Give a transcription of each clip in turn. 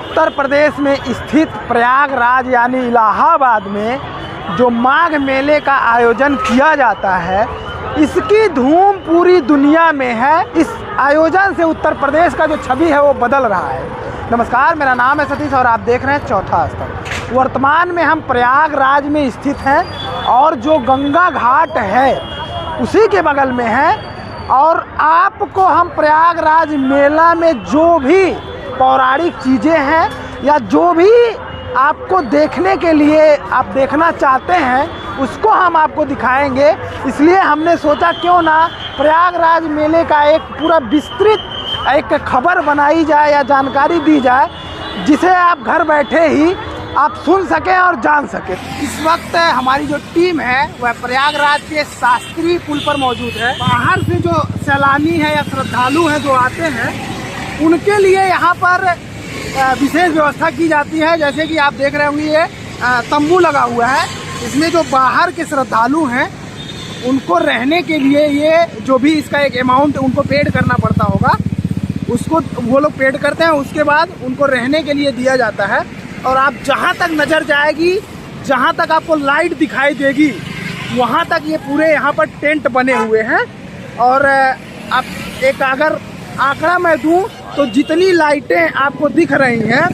उत्तर प्रदेश में स्थित प्रयागराज यानी इलाहाबाद में जो माघ मेले का आयोजन किया जाता है, इसकी धूम पूरी दुनिया में है। इस आयोजन से उत्तर प्रदेश का जो छवि है वो बदल रहा है। नमस्कार, मेरा नाम है सतीश और आप देख रहे हैं चौथा स्तर। वर्तमान में हम प्रयागराज में स्थित हैं और जो गंगा घाट है उसी के बगल में है। और आपको हम प्रयागराज मेला में जो भी पौराणिक चीज़ें हैं या जो भी आपको देखने के लिए आप देखना चाहते हैं उसको हम आपको दिखाएंगे। इसलिए हमने सोचा क्यों ना प्रयागराज मेले का एक पूरा विस्तृत एक खबर बनाई जाए या जानकारी दी जाए, जिसे आप घर बैठे ही आप सुन सकें और जान सकें। इस वक्त हमारी जो टीम है वह प्रयागराज के शास्त्री पुल पर मौजूद है। बाहर से जो सैलानी है या श्रद्धालु हैं जो आते हैं उनके लिए यहाँ पर विशेष व्यवस्था की जाती है। जैसे कि आप देख रहे होंगे ये तंबू लगा हुआ है। इसमें जो बाहर के श्रद्धालु हैं उनको रहने के लिए ये जो भी इसका एक अमाउंट उनको पेड करना पड़ता होगा, उसको वो लोग पेड करते हैं। उसके बाद उनको रहने के लिए दिया जाता है। और आप जहाँ तक नज़र जाएगी, जहाँ तक आपको लाइट दिखाई देगी, वहाँ तक ये पूरे यहाँ पर टेंट बने हुए हैं। और आप एक अगर आंकड़ा मैं दूँ तो जितनी लाइटें आपको दिख रही हैं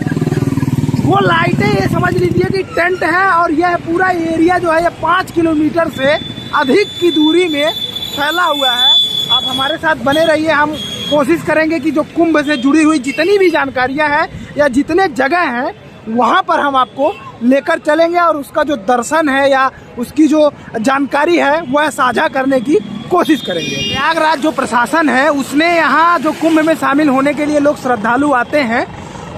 वो लाइटें ये समझ लीजिए कि टेंट है। और यह पूरा एरिया जो है ये 5 किलोमीटर से अधिक की दूरी में फैला हुआ है। आप हमारे साथ बने रहिए। हम कोशिश करेंगे कि जो कुंभ से जुड़ी हुई जितनी भी जानकारियां हैं या जितने जगह हैं वहाँ पर हम आपको लेकर चलेंगे और उसका जो दर्शन है या उसकी जो जानकारी है वह साझा करने की कोशिश करेंगे। प्रयागराज जो प्रशासन है उसने यहाँ जो कुंभ में शामिल होने के लिए लोग श्रद्धालु आते हैं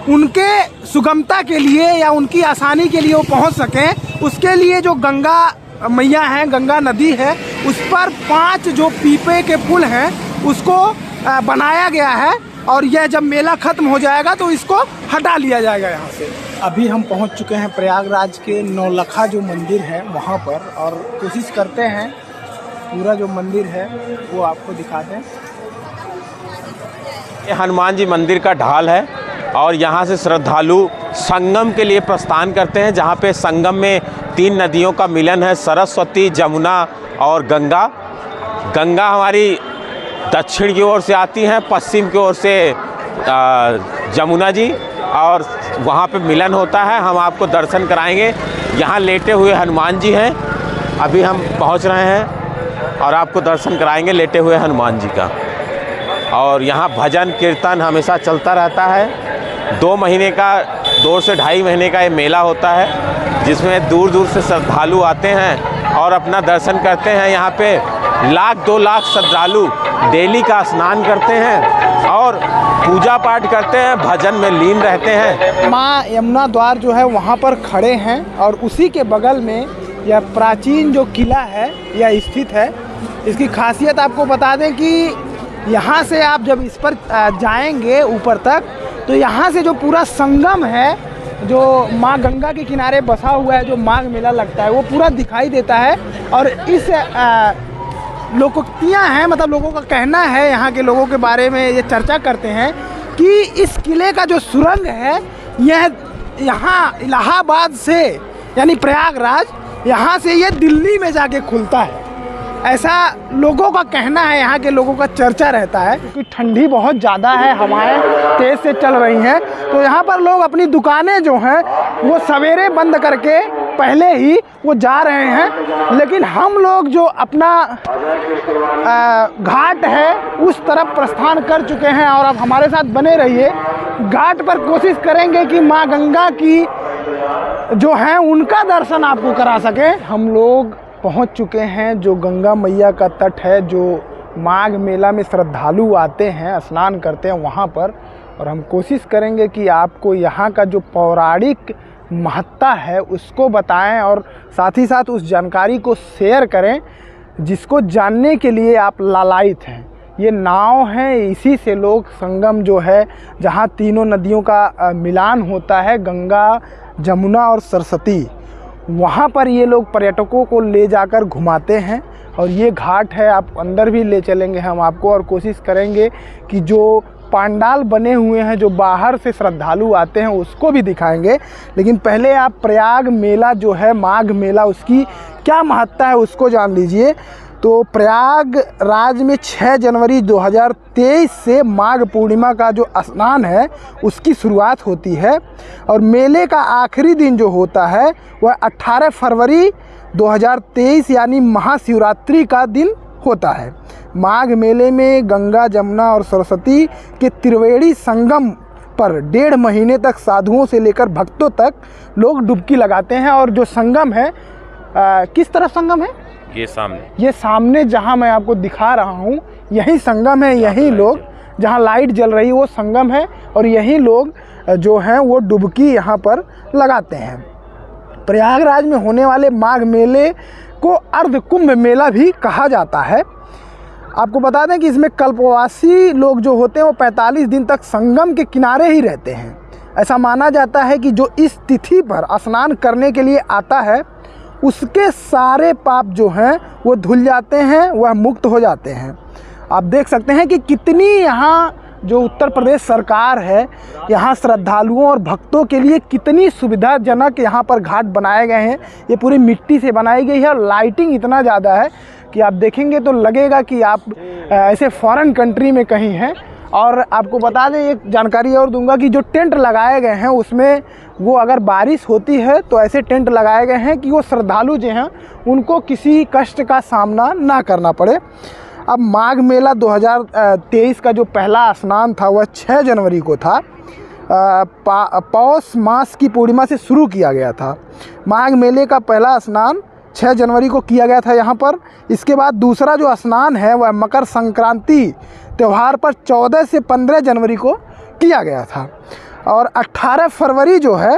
उनके सुगमता के लिए या उनकी आसानी के लिए वो पहुँच सकें, उसके लिए जो गंगा मैया है, गंगा नदी है, उस पर 5 जो पीपे के पुल हैं उसको बनाया गया है। और यह जब मेला ख़त्म हो जाएगा तो इसको हटा लिया जाएगा यहाँ से। अभी हम पहुँच चुके हैं प्रयागराज के नौलखा जो मंदिर है वहाँ पर, और कोशिश करते हैं पूरा जो मंदिर है वो आपको दिखा दें। ये हनुमान जी मंदिर का ढाल है और यहाँ से श्रद्धालु संगम के लिए प्रस्थान करते हैं, जहाँ पे संगम में 3 नदियों का मिलन है, सरस्वती, जमुना और गंगा। गंगा हमारी दक्षिण की ओर से आती हैं, पश्चिम की ओर से जमुना जी, और वहाँ पे मिलन होता है। हम आपको दर्शन कराएंगे। यहाँ लेटे हुए हनुमान जी हैं। अभी हम पहुँच रहे हैं और आपको दर्शन कराएंगे लेटे हुए हनुमान जी का। और यहाँ भजन कीर्तन हमेशा चलता रहता है। 2 महीने का 2 से ढाई महीने का ये मेला होता है, जिसमें दूर दूर से श्रद्धालु आते हैं और अपना दर्शन करते हैं। यहाँ पे 1-2 लाख श्रद्धालु डेली का स्नान करते हैं और पूजा पाठ करते हैं, भजन में लीन रहते हैं। माँ यमुना द्वार जो है वहाँ पर खड़े हैं और उसी के बगल में यह प्राचीन जो किला है यह स्थित है। इसकी खासियत आपको बता दें कि यहाँ से आप जब इस पर जाएंगे ऊपर तक तो यहाँ से जो पूरा संगम है जो माँ गंगा के किनारे बसा हुआ है, जो माघ मेला लगता है, वो पूरा दिखाई देता है। और इस लोकोक्तियाँ हैं, मतलब लोगों का कहना है, यहाँ के लोगों के बारे में ये चर्चा करते हैं कि इस किले का जो सुरंग है यह यहाँ इलाहाबाद से यानी प्रयागराज, यहाँ से ये दिल्ली में जाके खुलता है। ऐसा लोगों का कहना है, यहाँ के लोगों का चर्चा रहता है। क्योंकि ठंडी बहुत ज़्यादा है, हवाएं तेज़ से चल रही हैं, तो यहाँ पर लोग अपनी दुकानें जो हैं वो सवेरे बंद करके पहले ही वो जा रहे हैं। लेकिन हम लोग जो अपना घाट है उस तरफ प्रस्थान कर चुके हैं और अब हमारे साथ बने रहिए। घाट पर कोशिश करेंगे कि माँ गंगा की जो है उनका दर्शन आपको करा सके। हम लोग पहुंच चुके हैं जो गंगा मैया का तट है, जो माघ मेला में श्रद्धालु आते हैं, स्नान करते हैं वहां पर। और हम कोशिश करेंगे कि आपको यहाँ का जो पौराणिक महत्ता है उसको बताएं और साथ ही साथ उस जानकारी को शेयर करें जिसको जानने के लिए आप लालायित हैं। ये नाव है, इसी से लोग संगम जो है जहाँ तीनों नदियों का मिलान होता है, गंगा, जमुना और सरस्वती, वहाँ पर ये लोग पर्यटकों को ले जाकर घुमाते हैं। और ये घाट है, आप अंदर भी ले चलेंगे हम आपको और कोशिश करेंगे कि जो पंडाल बने हुए हैं जो बाहर से श्रद्धालु आते हैं उसको भी दिखाएंगे। लेकिन पहले आप प्रयाग मेला जो है, माघ मेला, उसकी क्या महत्ता है उसको जान लीजिए। तो प्रयागराज में 6 जनवरी 2023 से माघ पूर्णिमा का जो स्नान है उसकी शुरुआत होती है और मेले का आखिरी दिन जो होता है वह 18 फरवरी 2023 यानी महाशिवरात्रि का दिन होता है। माघ मेले में गंगा, जमुना और सरस्वती के त्रिवेणी संगम पर 1.5 महीने तक साधुओं से लेकर भक्तों तक लोग डुबकी लगाते हैं। और जो संगम है, किस तरफ संगम है? ये सामने जहां मैं आपको दिखा रहा हूं यही संगम है। यही लोग, जहां लाइट जल रही वो संगम है और यही लोग जो हैं वो डुबकी यहां पर लगाते हैं। प्रयागराज में होने वाले माघ मेले को अर्ध कुंभ मेला भी कहा जाता है। आपको बता दें कि इसमें कल्पवासी लोग जो होते हैं वो 45 दिन तक संगम के किनारे ही रहते हैं। ऐसा माना जाता है कि जो इस तिथि पर स्नान करने के लिए आता है उसके सारे पाप जो हैं वो धुल जाते हैं, वह मुक्त हो जाते हैं। आप देख सकते हैं कि कितनी यहाँ जो उत्तर प्रदेश सरकार है, यहाँ श्रद्धालुओं और भक्तों के लिए कितनी सुविधाजनक यहाँ पर घाट बनाए गए हैं। ये पूरी मिट्टी से बनाई गई है और लाइटिंग इतना ज़्यादा है कि आप देखेंगे तो लगेगा कि आप ऐसे फॉरेन कंट्री में कहीं हैं। और आपको बता दें, एक जानकारी और दूंगा कि जो टेंट लगाए गए हैं उसमें वो अगर बारिश होती है तो ऐसे टेंट लगाए गए हैं कि वो श्रद्धालु जो हैं उनको किसी कष्ट का सामना ना करना पड़े। अब माघ मेला 2023 का जो पहला स्नान था वह 6 जनवरी को था। पौष मास की पूर्णिमा से शुरू किया गया था। माघ मेले का पहला स्नान 6 जनवरी को किया गया था यहाँ पर। इसके बाद दूसरा जो स्नान है वह मकर संक्रांति त्यौहार पर 14 से 15 जनवरी को किया गया था। और 18 फरवरी जो है,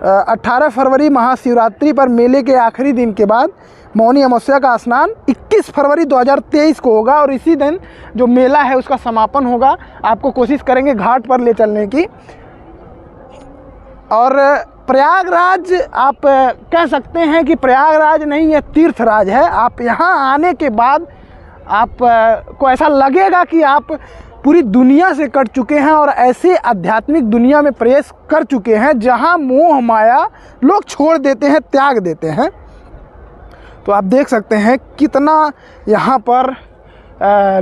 18 फरवरी महाशिवरात्रि पर मेले के आखिरी दिन के बाद मौनी अमावस्या का स्नान 21 फरवरी 2023 को होगा और इसी दिन जो मेला है उसका समापन होगा। आपको कोशिश करेंगे घाट पर ले चलने की। और प्रयागराज आप कह सकते हैं कि प्रयागराज नहीं, यह तीर्थराज है। आप यहाँ आने के बाद आप को ऐसा लगेगा कि आप पूरी दुनिया से कट चुके हैं और ऐसे आध्यात्मिक दुनिया में प्रवेश कर चुके हैं जहाँ मोह माया लोग छोड़ देते हैं, त्याग देते हैं। तो आप देख सकते हैं कितना यहाँ पर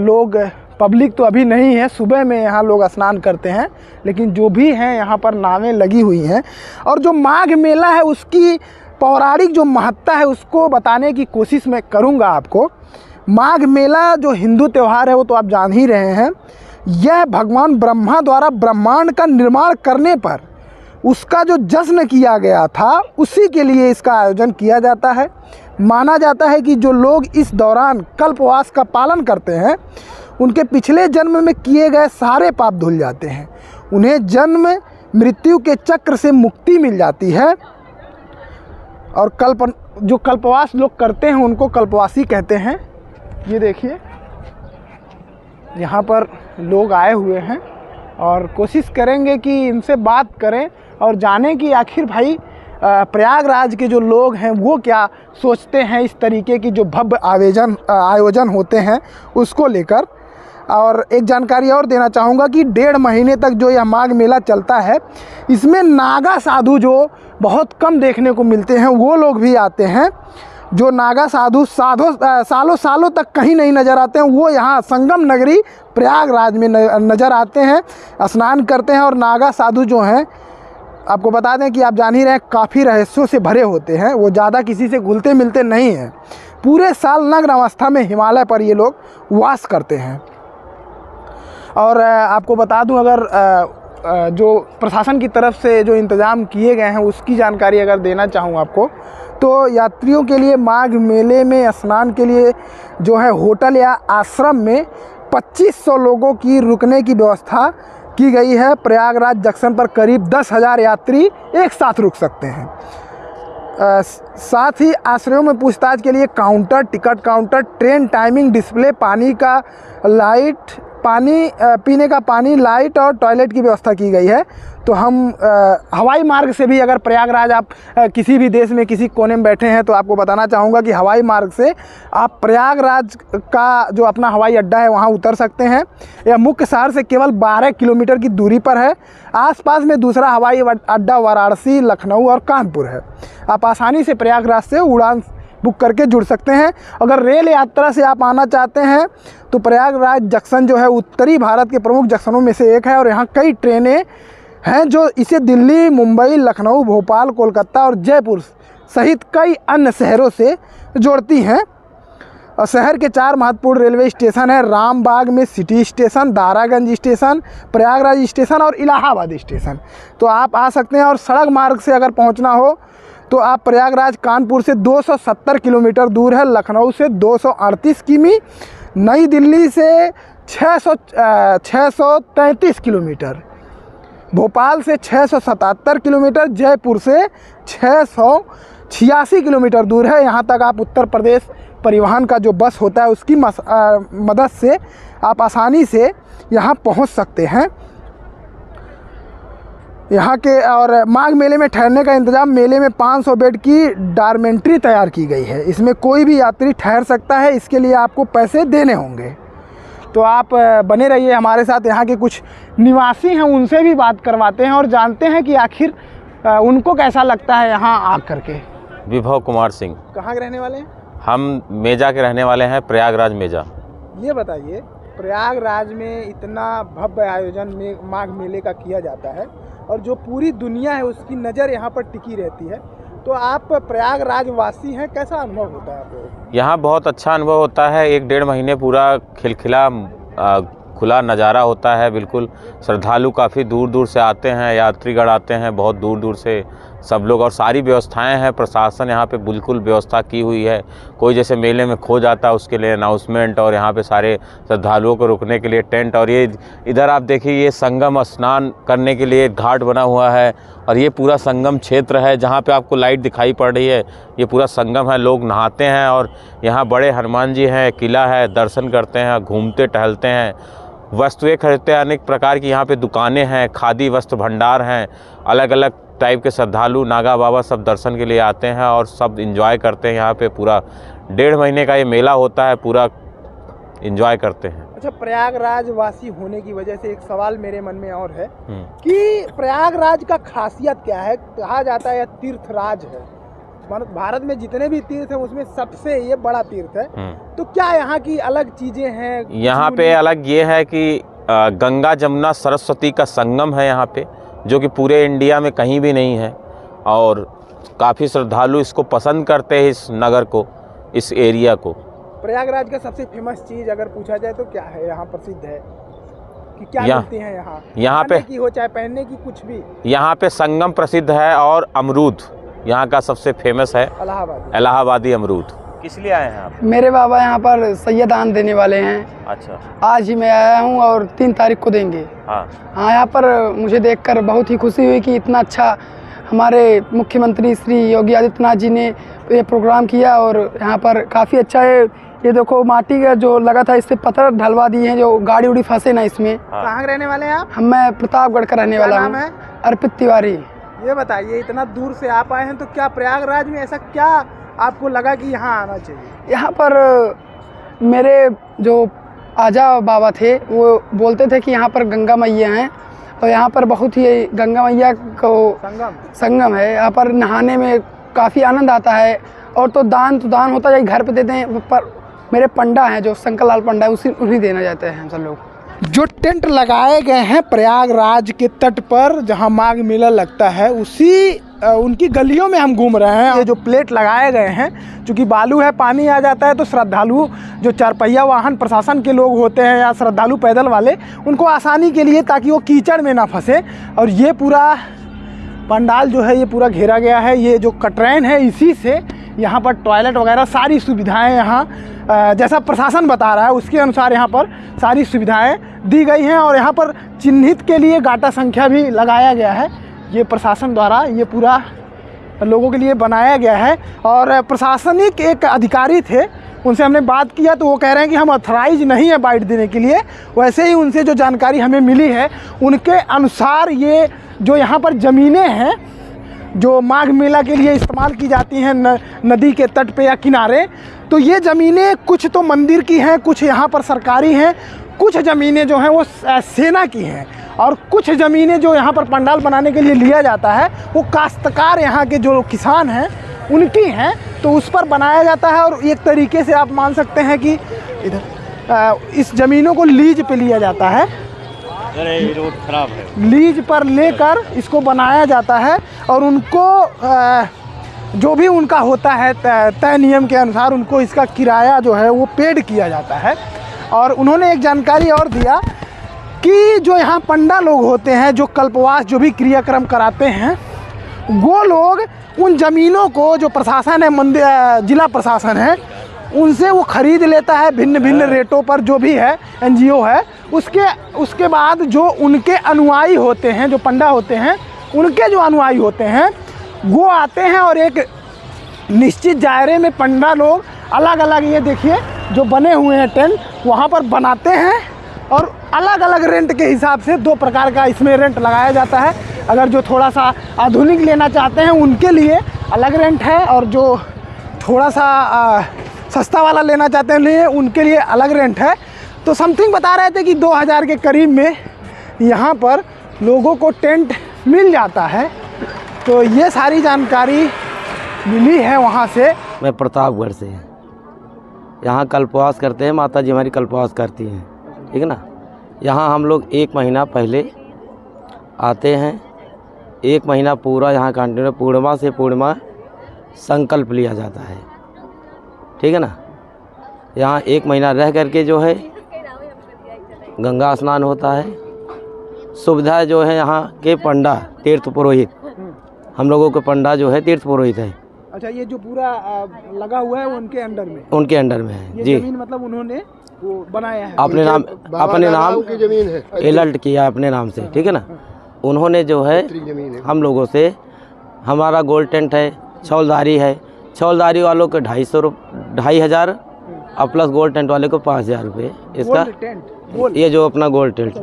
लोग, पब्लिक तो अभी नहीं है, सुबह में यहाँ लोग स्नान करते हैं, लेकिन जो भी हैं यहाँ पर नावें लगी हुई हैं। और जो माघ मेला है उसकी पौराणिक जो महत्ता है उसको बताने की कोशिश मैं करूँगा आपको। माघ मेला जो हिंदू त्यौहार है वो तो आप जान ही रहे हैं। यह भगवान ब्रह्मा द्वारा ब्रह्मांड का निर्माण करने पर उसका जो जश्न किया गया था उसी के लिए इसका आयोजन किया जाता है। माना जाता है कि जो लोग इस दौरान कल्पवास का पालन करते हैं उनके पिछले जन्म में किए गए सारे पाप धुल जाते हैं, उन्हें जन्म मृत्यु के चक्र से मुक्ति मिल जाती है। और जो कल्पवास लोग करते हैं उनको कल्पवासी कहते हैं। ये देखिए यहाँ पर लोग आए हुए हैं और कोशिश करेंगे कि इनसे बात करें और जानें कि आखिर भाई प्रयागराज के जो लोग हैं वो क्या सोचते हैं इस तरीके की जो भव्य आयोजन होते हैं उसको लेकर। और एक जानकारी और देना चाहूँगा कि 1.5 महीने तक जो यह माघ मेला चलता है इसमें नागा साधु जो बहुत कम देखने को मिलते हैं वो लोग भी आते हैं। जो नागा साधु सालों सालों तक कहीं नहीं नज़र आते हैं वो यहाँ संगम नगरी प्रयागराज में नज़र आते हैं, स्नान करते हैं। और नागा साधु जो हैं आपको बता दें कि आप जान ही रहे हैं काफ़ी रहस्यों से भरे होते हैं, वो ज़्यादा किसी से घुलते मिलते नहीं हैं। पूरे साल नग्न अवस्था में हिमालय पर ये लोग वास करते हैं। और आपको बता दूं, अगर जो प्रशासन की तरफ से जो इंतज़ाम किए गए हैं उसकी जानकारी अगर देना चाहूँ आपको, तो यात्रियों के लिए माघ मेले में स्नान के लिए जो है होटल या आश्रम में 2500 लोगों की रुकने की व्यवस्था की गई है। प्रयागराज जंक्शन पर करीब 10,000 यात्री एक साथ रुक सकते हैं। साथ ही आश्रयों में पूछताछ के लिए counter, ticket counter, train timing display, पानी का लाइट पानी पीने का पानी, लाइट और टॉयलेट की व्यवस्था की गई है। तो हम हवाई मार्ग से भी, अगर प्रयागराज आप किसी भी देश में किसी कोने में बैठे हैं तो आपको बताना चाहूँगा कि हवाई मार्ग से आप प्रयागराज का जो अपना हवाई अड्डा है वहाँ उतर सकते हैं। यह मुख्य शहर से केवल 12 किलोमीटर की दूरी पर है। आसपास में दूसरा हवाई अड्डा वाराणसी, लखनऊ और कानपुर है। आप आसानी से प्रयागराज से उड़ान बुक करके जुड़ सकते हैं। अगर रेल यात्रा से आप आना चाहते हैं तो प्रयागराज जंक्शन जो है उत्तरी भारत के प्रमुख जंक्शनों में से एक है और यहाँ कई ट्रेनें हैं जो इसे दिल्ली, मुंबई, लखनऊ, भोपाल, कोलकाता और जयपुर सहित कई अन्य शहरों से जोड़ती हैं। और शहर के 4 महत्वपूर्ण रेलवे स्टेशन हैं। रामबाग में city station, Daraganj station, Prayagraj station और इलाहाबाद स्टेशन। तो आप आ सकते हैं। और सड़क मार्ग से अगर पहुंचना हो तो आप प्रयागराज कानपुर से 270 किलोमीटर दूर है, लखनऊ से 238 किमी, नई दिल्ली से 633 किलोमीटर, भोपाल से 677 किलोमीटर, जयपुर से 686 किलोमीटर दूर है। यहाँ तक आप उत्तर प्रदेश परिवहन का जो बस होता है उसकी मदद से आप आसानी से यहाँ पहुँच सकते हैं। यहाँ के और माघ मेले में ठहरने का इंतज़ाम, मेले में 500 बेड की डॉर्मेंट्री तैयार की गई है। इसमें कोई भी यात्री ठहर सकता है, इसके लिए आपको पैसे देने होंगे। तो आप बने रहिए हमारे साथ। यहाँ के कुछ निवासी हैं, उनसे भी बात करवाते हैं और जानते हैं कि आखिर उनको कैसा लगता है यहाँ आकर के। विभव कुमार सिंह। कहाँ के रहने वाले हैं? हम मेजा के रहने वाले हैं, प्रयागराज मेजा। ये बताइए, प्रयागराज में इतना भव्य आयोजन में माघ मेले का किया जाता है और जो पूरी दुनिया है उसकी नज़र यहाँ पर टिकी रहती है, तो आप प्रयागराज वासी हैं, कैसा अनुभव होता है आपको? यहाँ बहुत अच्छा अनुभव होता है। 1-1.5 महीने पूरा खिलखिला खुला नज़ारा होता है। बिल्कुल श्रद्धालु काफ़ी दूर दूर से आते हैं, यात्रीगण आते हैं बहुत दूर दूर से सब लोग। और सारी व्यवस्थाएं हैं, प्रशासन यहाँ पे बिल्कुल व्यवस्था की हुई है। कोई जैसे मेले में खो जाता है उसके लिए अनाउंसमेंट, और यहाँ पे सारे श्रद्धालुओं को रुकने के लिए टेंट। और ये इधर आप देखिए, ये संगम स्नान करने के लिए घाट बना हुआ है और ये पूरा संगम क्षेत्र है जहाँ पे आपको लाइट दिखाई पड़ रही है। ये पूरा संगम है, लोग नहाते हैं और यहाँ बड़े हनुमान जी हैं, किला है, दर्शन करते हैं, घूमते टहलते हैं, वस्तुएं खरीदते हैं। अनेक प्रकार की यहाँ पे दुकानें हैं, खादी वस्त्र भंडार हैं। अलग अलग टाइप के श्रद्धालु नागा बाबा सब दर्शन के लिए आते हैं और सब एंजॉय करते हैं। यहाँ पे पूरा 1.5 महीने का ये मेला होता है, पूरा एंजॉय करते हैं। अच्छा, प्रयागराज वासी होने की वजह से एक सवाल मेरे मन में और है कि प्रयागराज का खासियत क्या है? कहा जाता है यह तीर्थराज है, भारत में जितने भी तीर्थ हैं उसमें सबसे ये बड़ा तीर्थ है। तो क्या यहाँ की अलग चीजें हैं? यहाँ पे अलग ये है कि गंगा जमुना सरस्वती का संगम है यहाँ पे, जो कि पूरे इंडिया में कहीं भी नहीं है। और काफ़ी श्रद्धालु इसको पसंद करते हैं, इस नगर को, इस एरिया को। प्रयागराज का सबसे फेमस चीज़ अगर पूछा जाए तो क्या है यहाँ प्रसिद्ध है कि क्या मिलती है यहाँ? यहाँ पे की हो चाहे पहनने की, कुछ भी। यहाँ पे संगम प्रसिद्ध है और अमरूद यहाँ का सबसे फेमस है, इलाहाबादी अमरूद। किस लिए आए हैं आप? मेरे बाबा यहाँ पर सैयदान देने वाले हैं। अच्छा। आज ही मैं आया हूँ और 3 तारीख को देंगे। हाँ, यहाँ पर मुझे देखकर बहुत ही खुशी हुई कि इतना अच्छा हमारे मुख्यमंत्री श्री योगी आदित्यनाथ जी ने ये प्रोग्राम किया। और यहाँ पर काफ़ी अच्छा है। ये देखो माटी का जो लगा था, इससे पत्थर ढलवा दिए हैं जो गाड़ी उड़ी फंसे ना इसमें। हाँ। कहाँ के रहने वाले हैं आप? मैं प्रतापगढ़ का रहने वाला हूँ। अर्पित तिवारी। ये बताइए, इतना दूर से आप आए हैं तो क्या प्रयागराज में ऐसा क्या आपको लगा कि यहाँ आना चाहिए? यहाँ पर मेरे जो आजा बाबा थे वो बोलते थे कि यहाँ पर गंगा मैया हैं और यहाँ पर बहुत ही गंगा मैया को संगम है। यहाँ पर नहाने में काफ़ी आनंद आता है। और तो दान होता है, घर पे देते हैं। पर मेरे पंडा हैं जो शंकर लाल पंडा है, उन्हीं देना जाते हैं हम सब लोग। जो टेंट लगाए गए हैं प्रयागराज के तट पर जहां माघ मेला लगता है, उनकी गलियों में हम घूम रहे हैं। ये जो प्लेट लगाए गए हैं, चूँकि बालू है, पानी आ जाता है तो श्रद्धालु जो 4 पहिया वाहन प्रशासन के लोग होते हैं या श्रद्धालु पैदल वाले, उनको आसानी के लिए ताकि वो कीचड़ में ना फंसे। और ये पूरा पंडाल जो है ये पूरा घेरा गया है। ये जो कटरैन है इसी से यहाँ पर टॉयलेट वगैरह सारी सुविधाएं यहाँ जैसा प्रशासन बता रहा है उसके अनुसार यहाँ पर सारी सुविधाएं दी गई हैं। और यहाँ पर चिन्हित के लिए गाटा संख्या भी लगाया गया है। ये प्रशासन द्वारा ये पूरा लोगों के लिए बनाया गया है। और प्रशासनिक एक अधिकारी थे, उनसे हमने बात किया तो वो कह रहे हैं कि हम ऑथराइज नहीं है बाइट देने के लिए। वैसे ही उनसे जो जानकारी हमें मिली है उनके अनुसार ये जो यहाँ पर ज़मीनें हैं जो माघ मेला के लिए इस्तेमाल की जाती हैं नदी के तट पे या किनारे, तो ये ज़मीनें कुछ तो मंदिर की हैं, कुछ यहाँ पर सरकारी हैं, कुछ ज़मीनें जो हैं वो सेना की हैं, और कुछ ज़मीनें जो यहाँ पर पंडाल बनाने के लिए लिया जाता है वो काश्तकार यहाँ के जो किसान हैं उनकी हैं, तो उस पर बनाया जाता है। और एक तरीके से आप मान सकते हैं कि इधर इस ज़मीनों को लीज पे लिया जाता है, रोड खराब है, लीज पर लेकर इसको बनाया जाता है और उनको जो भी उनका होता है तय नियम के अनुसार उनको इसका किराया जो है वो पेड किया जाता है। और उन्होंने एक जानकारी और दिया कि जो यहाँ पंडा लोग होते हैं जो कल्पवास जो भी क्रियाक्रम कराते हैं वो लोग उन ज़मीनों को जो प्रशासन है मंदिर जिला प्रशासन है उनसे वो ख़रीद लेता है भिन्न भिन्न रेटों पर, जो भी है NGO है। उसके बाद जो उनके अनुयायी होते हैं, जो पंडा होते हैं उनके जो अनुयायी होते हैं वो आते हैं और एक निश्चित दायरे में पंडा लोग अलग अलग, ये देखिए जो बने हुए हैं टेंट, वहाँ पर बनाते हैं और अलग अलग रेंट के हिसाब से 2 प्रकार का इसमें रेंट लगाया जाता है। अगर जो थोड़ा सा आधुनिक लेना चाहते हैं उनके लिए अलग रेंट है, और जो थोड़ा सा सस्ता वाला लेना चाहते हैं उनके लिए अलग रेंट है। तो समथिंग बता रहे थे कि 2000 के करीब में यहाँ पर लोगों को टेंट मिल जाता है। तो ये सारी जानकारी मिली है वहाँ से। मैं प्रतापगढ़ से, यहाँ कल्पवास करते हैं, माता जी हमारी कल्पवास करती हैं, ठीक है ना। यहाँ हम लोग 1 महीना पहले आते हैं, 1 महीना पूरा यहाँ कंटिन्यू पूर्णिमा से पूर्णिमा संकल्प लिया जाता है, ठीक है ना। यहाँ 1 महीना रह करके जो है गंगा स्नान होता है। सुविधा जो है यहाँ के पंडा तीर्थ पुरोहित, हम लोगों के पंडा जो है तीर्थ पुरोहित है। अच्छा, ये जो पूरा लगा हुआ है वो उनके अंडर में, उनके अंडर में है जी। जमीन मतलब उन्होंने वो बनाया है अपने नाम की जमीन है, एलर्ट किया अपने नाम से, ठीक है ना। उन्होंने जो है हम लोगों से, हमारा गोल्ड टेंट है, छौलदारी है, छौलदारी वालों को 2,500 और प्लस गोल्ड टेंट वाले को 5,000 रुपये इसका। ये जो अपना गोल्ड टेंट,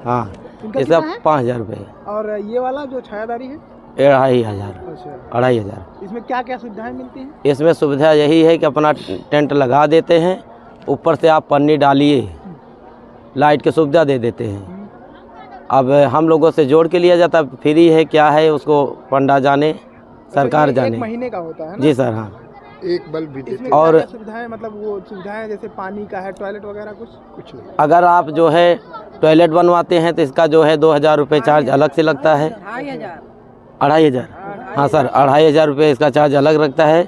हाँ, इसका 5,000 रुपये। और ये वाला जो छायादारी है 2,500। इसमें क्या क्या सुविधाएं मिलती हैं? इसमें सुविधा यही है कि अपना टेंट लगा देते हैं, ऊपर से आप पन्नी डालिए, लाइट की सुविधा दे देते हैं। अब हम लोगों से जोड़ के लिया जाता है, फ्री है क्या है उसको पंडा जाने, सरकार जाने। 1 महीने का होता है ना? जी सर, हाँ। एक बल्ब भी देते हैं। और सुविधाएं मतलब वो सुविधाएं जैसे पानी का है, टॉयलेट वगैरह कुछ नहीं? अगर आप जो है टॉयलेट बनवाते हैं तो इसका जो है 2,000 रुपये चार्ज अलग से लगता है। 2,500, हाँ सर, 2,500 रुपये इसका चार्ज अलग लगता है।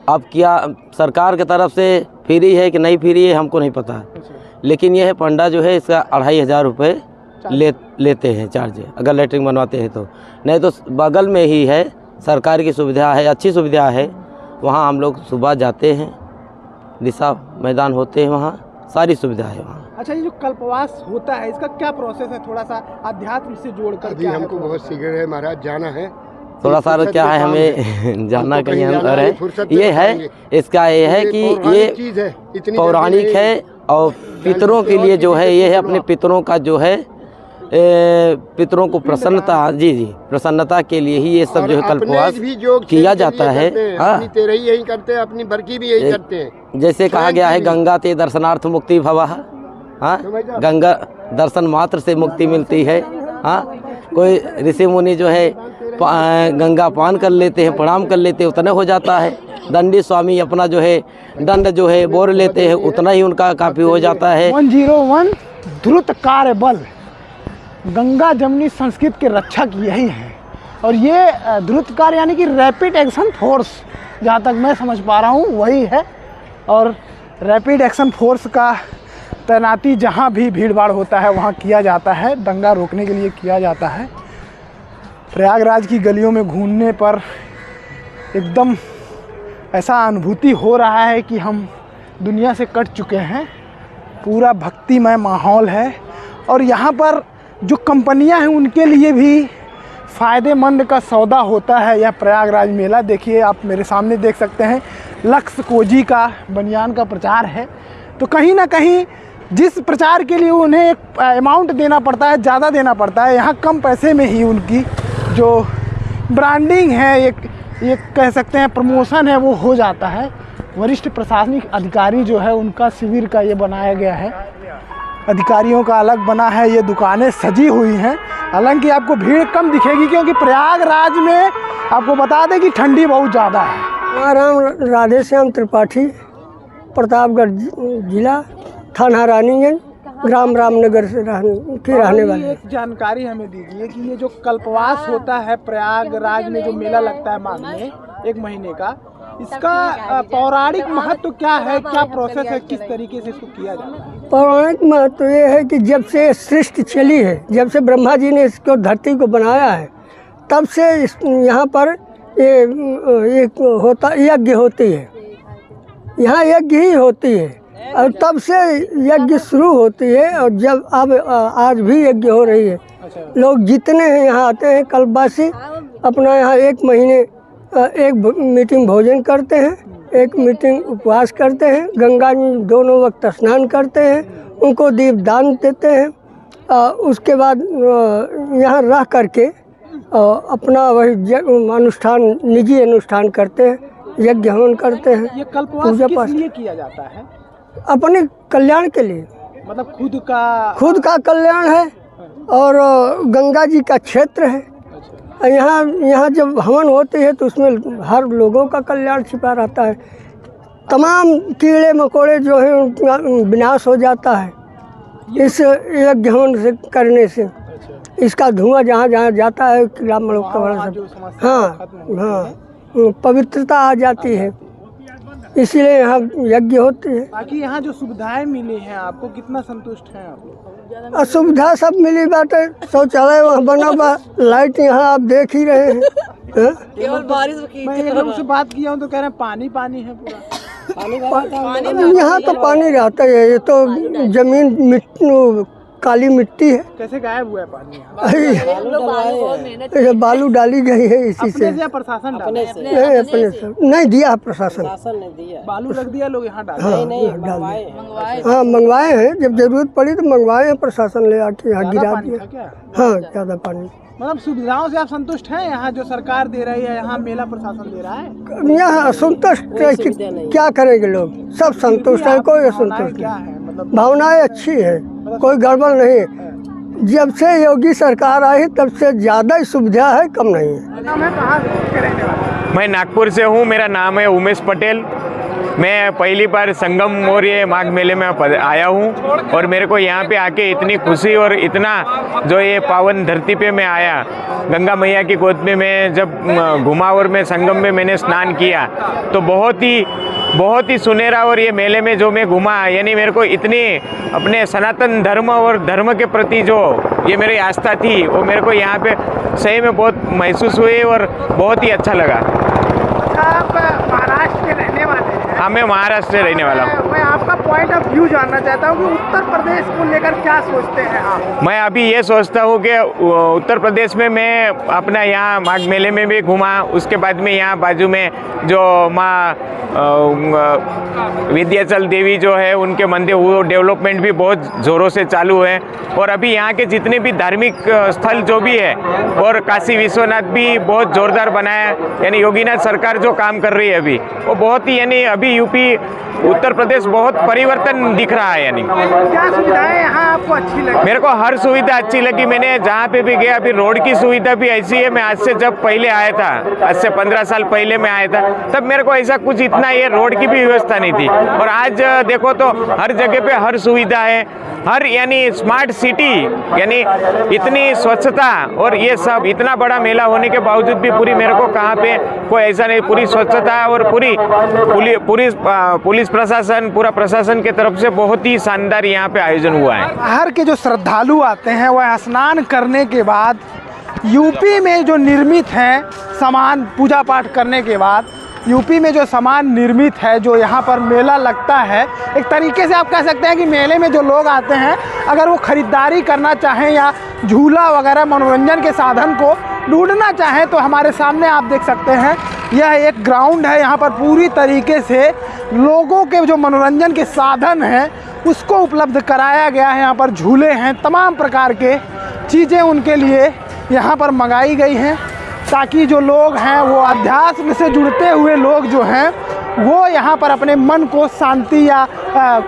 अब क्या सरकार की तरफ से फ्री है कि नहीं फ्री है हमको नहीं पता, लेकिन यह है पंडा जो है इसका 2,500 रुपये लेते हैं चार्ज, अगर लेटरिन बनवाते हैं तो। नहीं तो बगल में ही है, सरकार की सुविधा है, अच्छी सुविधा है, वहाँ हम लोग सुबह जाते हैं, दिशा मैदान होते हैं, वहाँ सारी सुविधा है वहाँ। अच्छा, ये जो कल्पवास होता है इसका क्या प्रोसेस है? थोड़ा सा अध्यात्म से जोड़कर। अभी हमको बहुत शीघ्र है महाराज, जाना है, थोड़ा सा क्या है हमें जाना कहीं हम कर है। ये है, इसका ये है कि ये चीज़ है, इतनी पौराणिक है और पितरों के लिए जो है ये है, अपने पितरों का जो है पितरों को प्रसन्नता, जी जी, प्रसन्नता के लिए ही ये सब जो है कल्पवास किया जाता है। हाँ, तेरे ही यही करते हैं, अपनी बरकी भी यही करते हैं। जैसे कहा गया है गंगा ते दर्शनार्थ मुक्ति भवः, हाँ, गंगा दर्शन मात्र से मुक्ति मिलती है। हाँ, कोई ऋषि मुनि जो है गंगा पान कर लेते हैं, प्रणाम कर लेते हैं, उतना हो जाता है। दंडी स्वामी अपना जो है दंड जो है बोर लेते हैं, उतना ही उनका काफ़ी हो जाता है। 101 द्रुत कार्य बल, गंगा जमुनी संस्कृत के रक्षक यही हैं। और ये द्रुत कार्य यानी कि रैपिड एक्शन फोर्स, जहाँ तक मैं समझ पा रहा हूँ वही है। और रैपिड एक्शन फोर्स का तैनाती जहाँ भी भीड़ भाड़ होता है वहाँ किया जाता है, दंगा रोकने के लिए किया जाता है। प्रयागराज की गलियों में घूमने पर एकदम ऐसा अनुभूति हो रहा है कि हम दुनिया से कट चुके हैं। पूरा भक्तिमय माहौल है और यहाँ पर जो कंपनियां हैं उनके लिए भी फ़ायदेमंद का सौदा होता है यह प्रयागराज मेला। देखिए, आप मेरे सामने देख सकते हैं लक्स कोजी का बनियान का प्रचार है। तो कहीं ना कहीं जिस प्रचार के लिए उन्हें एक अमाउंट देना पड़ता है, ज़्यादा देना पड़ता है, यहाँ कम पैसे में ही उनकी जो ब्रांडिंग है, एक कह सकते हैं प्रमोशन है, वो हो जाता है। वरिष्ठ प्रशासनिक अधिकारी जो है उनका शिविर का ये बनाया गया है, अधिकारियों का अलग बना है, ये दुकानें सजी हुई हैं। हालांकि आपको भीड़ कम दिखेगी क्योंकि प्रयागराज में आपको बता दें कि ठंडी बहुत ज़्यादा है। राम राधे श्याम त्रिपाठी, प्रतापगढ़ जिला, थाना रानीगंज, ग्राम रामनगर से रहने वाले। एक जानकारी हमें दीजिए कि ये जो कल्पवास होता है प्रयागराज में, जो मेला लगता है माघ में 1 महीने का, इसका पौराणिक महत्व क्या है, क्या प्रोसेस है, किस तरीके से इसको किया जाता है? पौराणिक महत्व ये है कि जब से सृष्टि चली है, जब से ब्रह्मा जी ने इसको धरती को बनाया है, तब से यहाँ पर ये एक होता यज्ञ होती है, यहाँ यज्ञ ही होती है और तब से यज्ञ शुरू होती है। और जब अब आज भी यज्ञ हो रही है। लोग जितने हैं यहाँ आते हैं कल्पवासी, अपना यहाँ 1 महीने एक मीटिंग भोजन करते हैं, 1 मीटिंग उपवास करते हैं, गंगा में दोनों वक्त स्नान करते हैं, उनको दीप दान देते हैं। उसके बाद यहाँ रह करके अपना वही अनुष्ठान, निजी अनुष्ठान करते हैं, यज्ञ हवन करते हैं। ये कल्पवास किस लिए किया जाता है? अपने कल्याण के लिए, मतलब खुद का कल्याण है और गंगा जी का क्षेत्र है। यहाँ जब हवन होते हैं तो उसमें हर लोगों का कल्याण छिपा रहता है। तमाम कीड़े मकोड़े जो हैं उनका विनाश हो जाता है इस यज्ञ हवन से करने से। इसका धुआं जहाँ जहाँ जाता है कीड़ा मकोड़ा सब, हाँ, पवित्रता आ जाती है, इसीलिए यहाँ यज्ञ होते हैं। बाकी यहाँ जो सुविधाएं मिली हैं आपको, कितना संतुष्ट हैं आप? असुविधा सब मिली बाटे, शौचालय वहाँ बना बा, लाइट यहाँ आप देख ही रहे हैं। केवल बारिश मैं एक लोग से बात किया हूँ तो कह रहे हैं पानी है पूरा। यहाँ तो पानी रहता है, ये तो जमीन काली मिट्टी है। कैसे गायब हुआ है पानी? ये बालू डाली गई है इसी से। प्रशासन अपने से नहीं दिया, प्रशासन बालू रख दिया, लोग यहाँ डाल। हाँ, मंगवाए हैं, जब जरूरत पड़ी तो मंगवाए हैं, प्रशासन ले आके यहाँ गिरा दिया। हाँ, ज़्यादा पानी। मतलब सुविधाओं से आप संतुष्ट हैं? यहाँ जो सरकार दे रही है, यहाँ मेला प्रशासन दे रहा है, यहाँ संतुष्ट क्या करेंगे लोग? सब संतुष्ट है, कोई असंतुष्ट नहीं। भावनाएं अच्छी है, कोई गड़बड़ नहीं। जब से योगी सरकार आई तब से ज़्यादा ही सुविधा है, कम नहीं है। मैं नागपुर से हूँ, मेरा नाम है उमेश पटेल। मैं पहली बार संगम और ये माघ मेले में आया हूँ और मेरे को यहाँ पे आके इतनी खुशी और इतना जो ये पावन धरती पे मैं आया, गंगा मैया की गोद में मैं जब घुमा और मैं संगम में मैंने स्नान किया तो बहुत ही सुनहरा, और ये मेले में जो मैं घुमा, यानी मेरे को इतनी अपने सनातन धर्म और धर्म के प्रति जो ये मेरी आस्था थी वो मेरे को यहाँ पे सही में बहुत महसूस हुई और बहुत ही अच्छा लगा। आप महाराष्ट्र के रहने वाले हैं? हाँ, मैं महाराष्ट्र से रहने वाला हूँ। मैं आपका पॉइंट ऑफ व्यू जानना चाहता हूँ कि उत्तर प्रदेश को लेकर क्या सोचते हैं आप? मैं अभी ये सोचता हूँ कि उत्तर प्रदेश में मैं अपना यहाँ माघ मेले में भी घूमा, उसके बाद में यहाँ बाजू में जो माँ विंध्याचल देवी जो है उनके मंदिर, वो डेवलपमेंट भी बहुत ज़ोरों से चालू है। और अभी यहाँ के जितने भी धार्मिक स्थल जो भी है, और काशी विश्वनाथ भी बहुत ज़ोरदार बनाया, यानी योगीनाथ सरकार जो काम कर रही है अभी वो बहुत ही, यानी अभी यूपी उत्तर प्रदेश बहुत परिवर्तन दिख रहा है। यानी क्या सुविधाएं यहाँ आपको अच्छी लगी? मेरे को हर सुविधा अच्छी लगी। मैंने जहाँ पे भी गया, अभी रोड की सुविधा भी ऐसी है। मैं आज से जब पहले आया था, आज से 15 साल पहले मैं आया था, तब मेरे को ऐसा कुछ इतना ये रोड की भी व्यवस्था नहीं थी। और आज देखो तो हर जगह पे हर सुविधा है, हर यानी स्मार्ट सिटी, यानी इतनी स्वच्छता, और ये सब इतना बड़ा मेला होने के बावजूद भी पूरी मेरे को कहाँ पे कोई ऐसा नहीं, पूरी स्वच्छता और पूरी पुलिस प्रशासन, पूरा प्रशासन के तरफ से बहुत ही शानदार यहाँ पे आयोजन हुआ है। बाहर के जो श्रद्धालु आते हैं वह स्नान करने के बाद यूपी में जो निर्मित हैं सामान, पूजा पाठ करने के बाद यूपी में जो सामान निर्मित है, जो यहाँ पर मेला लगता है, एक तरीके से आप कह सकते हैं कि मेले में जो लोग आते हैं अगर वो ख़रीदारी करना चाहें या झूला वगैरह मनोरंजन के साधन को ढूंढना चाहें तो हमारे सामने आप देख सकते हैं यह एक ग्राउंड है। यहाँ पर पूरी तरीके से लोगों के जो मनोरंजन के साधन हैं उसको उपलब्ध कराया गया है। यहाँ पर झूले हैं, तमाम प्रकार के चीज़ें उनके लिए यहाँ पर मंगाई गई हैं ताकि जो लोग हैं वो अध्यात्म से जुड़ते हुए लोग जो हैं वो यहाँ पर अपने मन को शांति या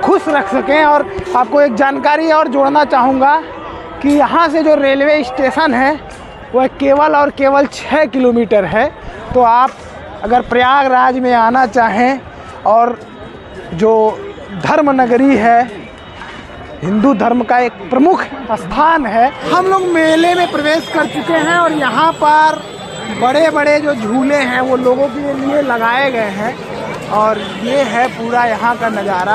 खुश रख सकें। और आपको एक जानकारी और जोड़ना चाहूँगा कि यहाँ से जो रेलवे स्टेशन है वह केवल और केवल 6 किलोमीटर है। तो आप अगर प्रयागराज में आना चाहें और जो धर्म नगरी है, हिंदू धर्म का एक प्रमुख स्थान है, हम लोग मेले में प्रवेश कर चुके हैं और यहाँ पर बड़े बड़े जो झूले हैं वो लोगों के लिए लगाए गए हैं। और ये है पूरा यहाँ का नज़ारा।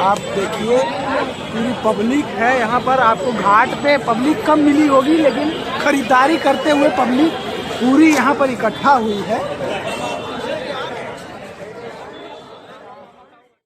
आप देखिए पूरी पब्लिक है यहाँ पर। आपको घाट पे पब्लिक कम मिली होगी लेकिन ख़रीदारी करते हुए पब्लिक पूरी यहाँ पर इकट्ठा हुई है।